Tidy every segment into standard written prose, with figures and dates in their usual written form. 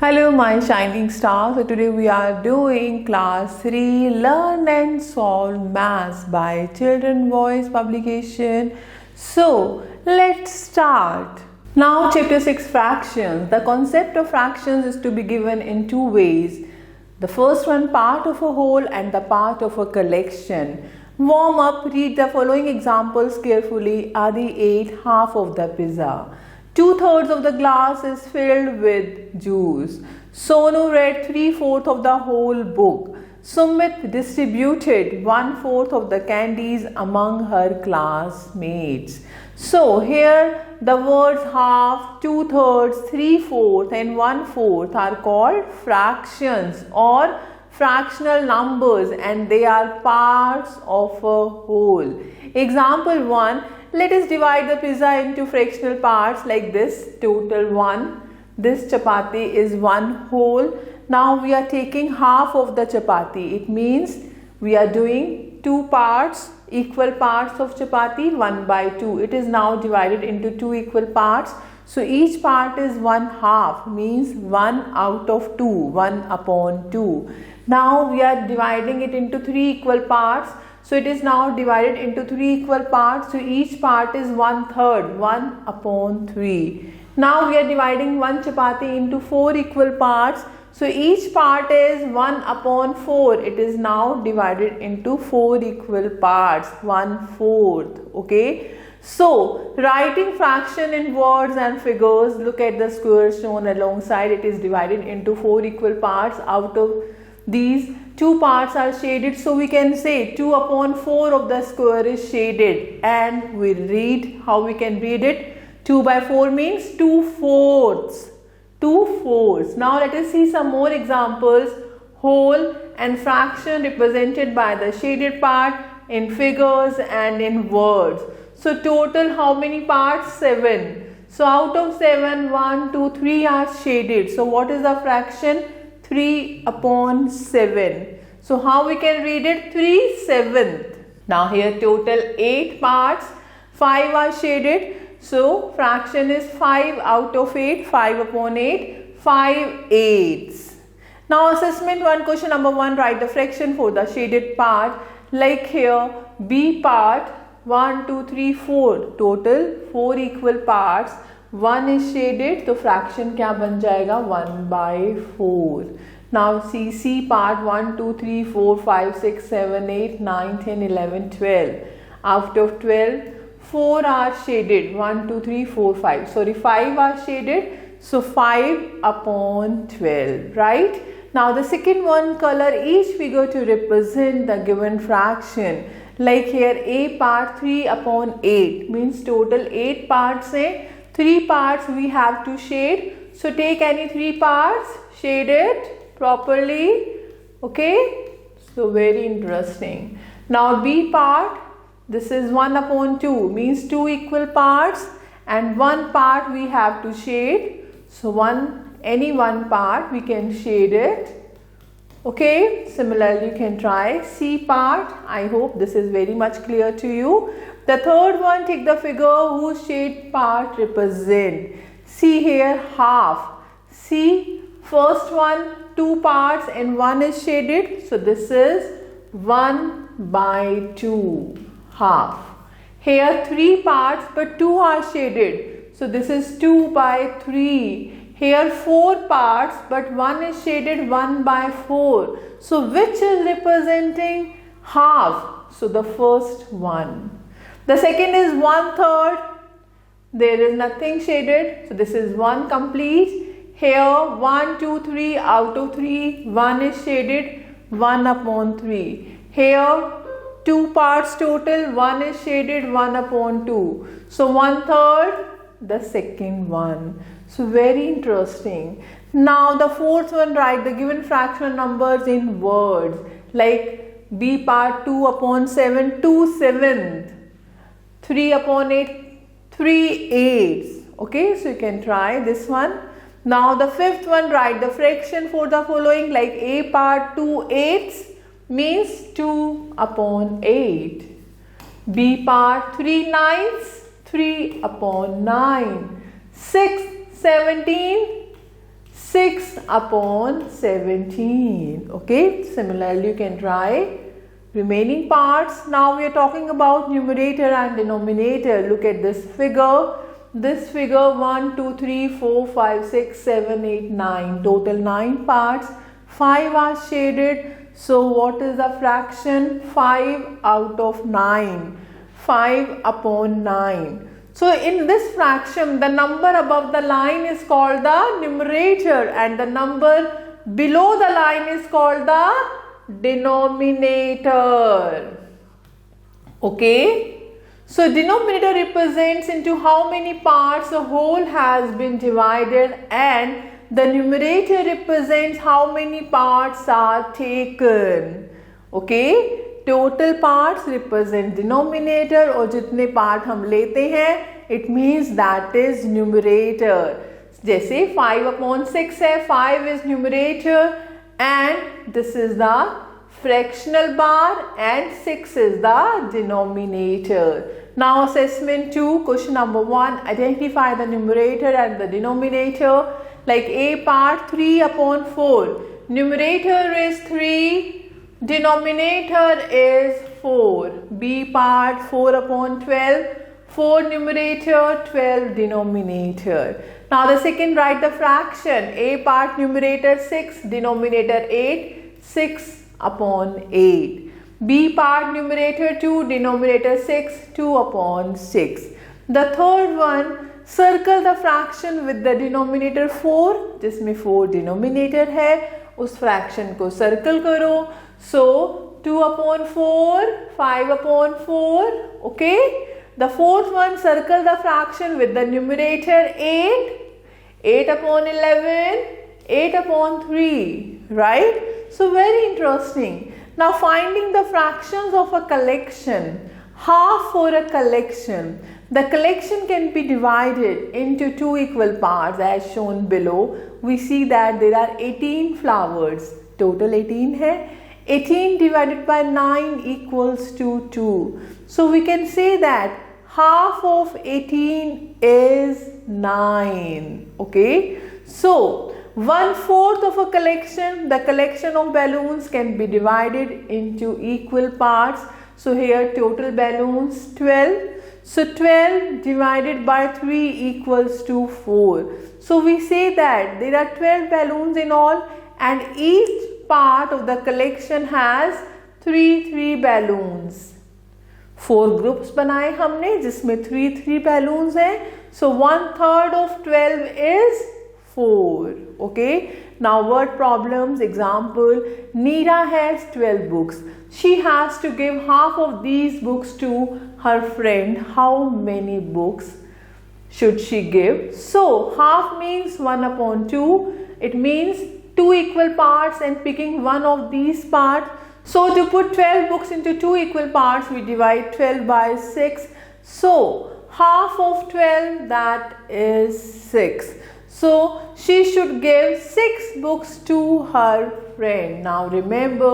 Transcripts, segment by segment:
Hello my shining stars. So today we are doing class 3 Learn and Solve Maths by Children Voice publication. So let's start. Now chapter 6 fractions. The concept of fractions is to be given in two ways. The first one, part of a whole and the part of a collection. Warm up, read the following examples carefully. Adi ate half of the pizza. 2/3 of the glass is filled with juice. Sonu read 3/4 of the whole book. Sumit distributed 1/4 of the candies among her classmates. So here the words half, 2/3, 3/4 and 1/4 are called fractions or fractional numbers, and they are parts of a whole. Example 1. Let us divide the pizza into fractional parts like this. Total 1. This chapati is 1 whole. Now we are taking half of the chapati. It means we are doing 2 parts, equal parts of chapati, 1/2. It is now divided into 2 equal parts. So each part is 1/2, means 1 out of 2, 1/2. Now we are dividing it into 3 equal parts. So it is now divided into 3 equal parts. So each part is 1/3, 1/3. Now we are dividing one chapati into 4 equal parts. So each part is 1/4. It is now divided into 4 equal parts, 1/4. Okay. So writing fraction in words and figures, look at the square shown alongside. It is divided into 4 equal parts. Out of these, 2 parts are shaded, so we can say 2/4 of the square is shaded, and we read how we can read it. 2/4 means 2/4. 2/4. Now let us see some more examples. Whole and fraction represented by the shaded part in figures and in words. So total how many parts? 7. So out of 7, 1, 2, 3 are shaded. So what is the fraction? 3/7. So how we can read it? 3/7. Now here total 8 parts, 5 are shaded. So fraction is 5 out of 8, 5/8, 5/8. Now assessment 1, question number 1, write the fraction for the shaded part. Like here B part, 1, 2, 3, 4, total 4 equal parts. 1 is shaded, तो fraction क्या बन जाएगा? 1/4. Now C part, 1, 2, 3, 4, 5, 6, 7, 8, 9, 10, 11, 12. Out of 12, 4 are shaded. 1, 2, 3, 4, 5. Sorry, 5 are shaded. So 5/12, right? Now the second one, color each figure to represent the given fraction. Like here A part 3/8 means total 8 parts है. 3 parts we have to shade. So take any 3 parts, shade it properly. Okay. So very interesting. Now B part, this is 1/2 means 2 equal parts, and 1 part we have to shade. So any one part we can shade it. Okay. Similarly you can try C part. I hope this is very much clear to you. The third one, take the figure whose shade part represent. See here half. See first one, 2 parts and 1 is shaded. So this is 1/2, half. Here 3 parts but 2 are shaded. So this is 2/3. Here 4 parts but 1 is shaded, 1/4. So which is representing half? So the first one. The second is 1/3. There is nothing shaded. So this is 1 complete. Here 1, 2, 3 out of 3. 1 is shaded, 1/3. Here 2 parts total. 1 is shaded, 1/2. So 1/3, the second one. So very interesting. Now the fourth one, write the given fractional numbers in words. Like B part 2/7, 2/7. 3/8, 3/8. Okay, so you can try this one. Now the fifth one, write the fraction for the following. Like A part 2/8 means 2/8. B part 3/9, 3/9. 6/17, 6 upon 17. Okay, similarly you can try remaining parts. Now we are talking about numerator and denominator. Look at this figure. This figure 1, 2, 3, 4, 5, 6, 7, 8, 9. Total 9 parts. 5 are shaded. So what is the fraction? 5 out of 9. 5 upon 9. So in this fraction, the number above the line is called the numerator and the number below the line is called the denominator. Okay. So denominator represents into how many parts a whole has been divided, and the numerator represents how many parts are taken. Okay. Total parts represent denominator और जितने part हम लेते हैं it means that is numerator. जैसे 5 upon 6 है, 5 is numerator and this is the fractional bar and 6 is the denominator. Now assessment 2, question number 1, identify the numerator and the denominator. Like a part 3 upon 4, numerator is 3, denominator is 4. B part 4 upon 12, 4 numerator, 12 denominator. Now the second, write the fraction. A part numerator 6, denominator 8, 6 upon 8. B part numerator 2, denominator 6, 2 upon 6. The third one, circle the fraction with the denominator 4, जिसमें 4 denominator है, उस fraction को circle करो. So 2 upon 4, 5 upon 4. Okay. The fourth one, circle the fraction with the numerator 8, 8 upon 11, 8 upon 3. Right. So very interesting. Now finding the fractions of a collection. Half for a collection. The collection can be divided into 2 equal parts as shown below. We see that there are 18 flowers. Total 18 है. 18 divided by 9 equals to 2. So we can say that half of 18 is 9. Okay. So 1/4 of a collection, the collection of balloons can be divided into equal parts. So here total balloons 12. So 12 divided by 3 equals to 4. So we say that there are 12 balloons in all and each part of the collection has 3 balloons. 4 groups बनाए हमने जिसमें 3 balloons हैं. So 1/3 of 12 is 4. Okay. Now word problems. Example, Neera has 12 books. She has to give half of these books to her friend. How many books should she give? So half means 1 upon 2. It means 2 equal parts and picking one of these parts. So to put 12 books into 2 equal parts, we divide 12 by 6. So half of 12, that is 6. So she should give 6 books to her friend. Now remember,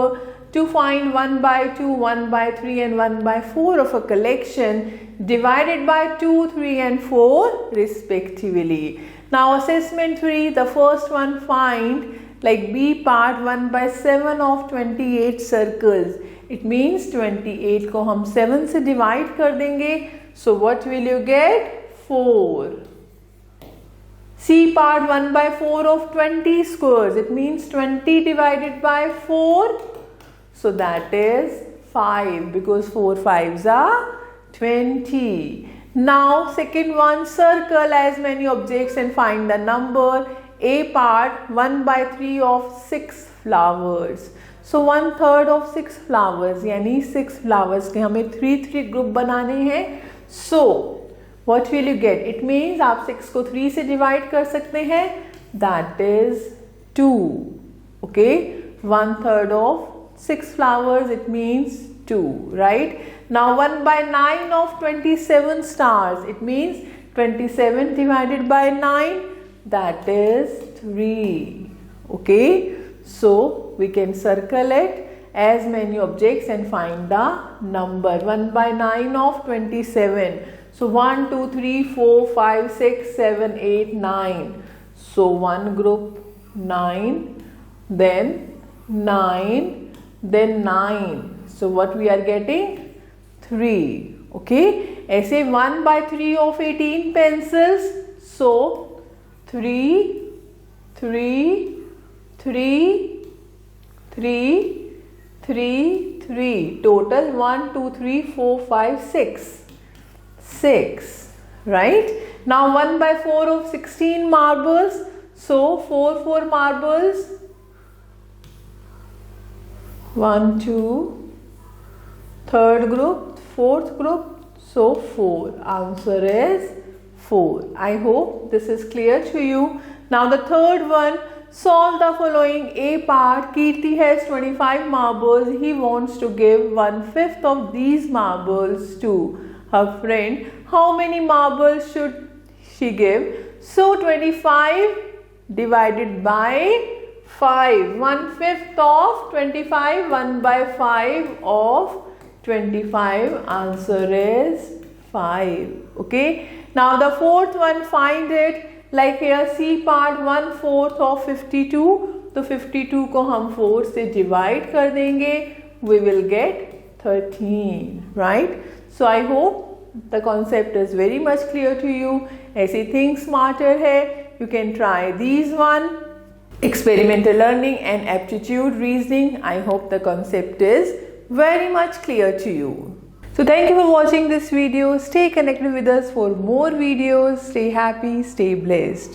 to find 1 by 2, 1 by 3 and 1 by 4 of a collection, divided by 2, 3 and 4 respectively. Now assessment 3, the first one, find like B part 1 by 7 of 28 circles. It means 28 को हम 7 से divide कर देंगे. So what will you get? 4. C part 1 by 4 of 20 squares. It means 20 divided by 4. So that is 5 because 4 5s are 20. Now second one, circle as many objects and find the number. A part 1 by 3 of 6 flowers. So 1/3 of 6 flowers यानी 6 flowers के हमें 3 group बनाने हैं. So what will you get? It means आप 6 को 3 से divide कर सकते हैं. That is 2. Okay. 1/3 of 6 flowers. It means 2. Right. Now 1 by 9 of 27 stars. It means 27 divided by 9. That is 3. Okay. So we can circle it as many objects and find the number. 1 by 9 of 27. So 1, 2, 3, 4, 5, 6, 7, 8, 9. So one group 9, then 9, then 9. So what we are getting? 3. Okay. ऐसे 1/3 of 18 pencils. So 3, 3, 3, 3, 3, 3. Total 1, 2, 3, 4, 5, 6. 6. Right? Now 1/4 of 16 marbles. So 4 marbles. 1, 2. Third group, fourth group. So 4. Answer is 4. I hope this is clear to you. Now the third one. Solve the following. A part. Kirti has 25 marbles. He wants to give 1/5 of these marbles to her friend. How many marbles should she give? So 25 divided by 5. 1/5 of 25. 1/5 of 25. Answer is 5. Okay. Now the fourth one, find it. Like here C part, 1/4 of 52. तो 52 को हम 4 से divide कर देंगे. We will get 13. Right? So I hope the concept is very much clear to you. ऐसे think smarter है. You can try these one. Experimental learning and aptitude reasoning. I hope the concept is very much clear to you. So thank you for watching this video. Stay connected with us for more videos. Stay happy, stay blessed.